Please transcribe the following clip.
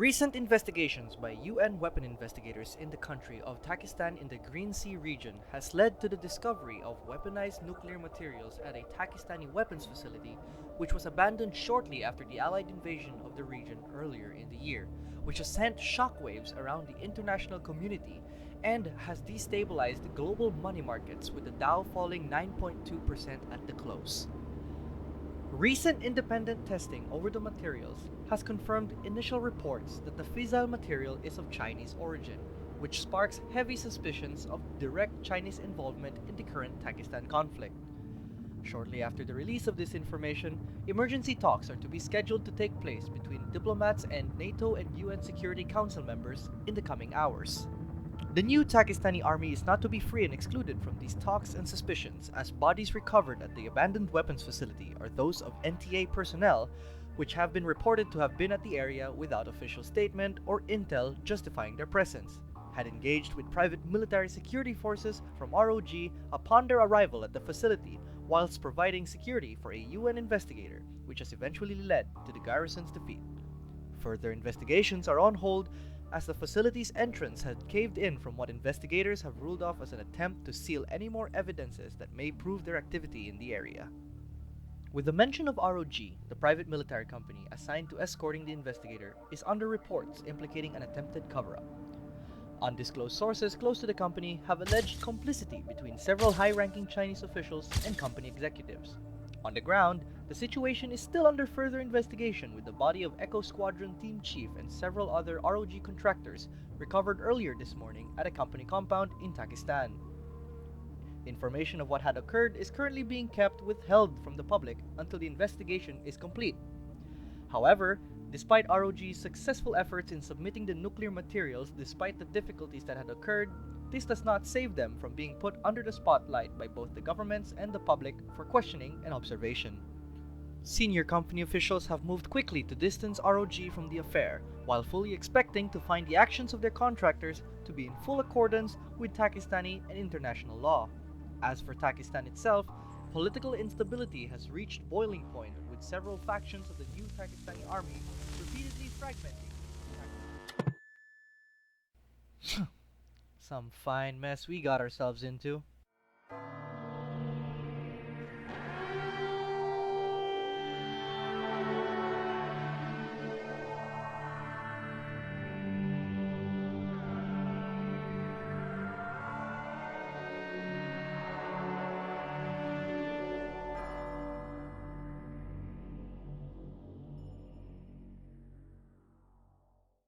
Recent investigations by UN weapon investigators in the country of Pakistan in the Green Sea region has led to the discovery of weaponized nuclear materials at a Pakistani weapons facility, which was abandoned shortly after the Allied invasion of the region earlier in the year, which has sent shockwaves around the international community and has destabilized global money markets, with the Dow falling 9.2% at the close. Recent independent testing over the materials has confirmed initial reports that the fissile material is of Chinese origin, which sparks heavy suspicions of direct Chinese involvement in the current Pakistan conflict. Shortly after the release of this information, emergency talks are to be scheduled to take place between diplomats and NATO and UN Security Council members in the coming hours. The new Pakistani army is not to be free and excluded from these talks and suspicions, as bodies recovered at the abandoned weapons facility are those of NTA personnel, which have been reported to have been at the area without official statement or intel justifying their presence, had engaged with private military security forces from ROG upon their arrival at the facility, whilst providing security for a UN investigator, which has eventually led to the garrison's defeat. Further investigations are on hold as the facility's entrance had caved in from what investigators have ruled off as an attempt to seal any more evidences that may prove their activity in the area. With the mention of ROG, the private military company assigned to escorting the investigator is under reports implicating an attempted cover-up. Undisclosed sources close to the company have alleged complicity between several high-ranking Chinese officials and company executives. On the ground, the situation is still under further investigation, with the body of Echo Squadron Team Chief and several other ROG contractors recovered earlier this morning at a company compound in Pakistan. Information of what had occurred is currently being kept withheld from the public until the investigation is complete. However, despite ROG's successful efforts in submitting the nuclear materials despite the difficulties that had occurred, this does not save them from being put under the spotlight by both the governments and the public for questioning and observation. Senior company officials have moved quickly to distance ROG from the affair, while fully expecting to find the actions of their contractors to be in full accordance with Pakistani and international law. As for Pakistan itself, political instability has reached boiling point, with several factions of the new Pakistani army repeatedly fragmenting. Some fine mess we got ourselves into.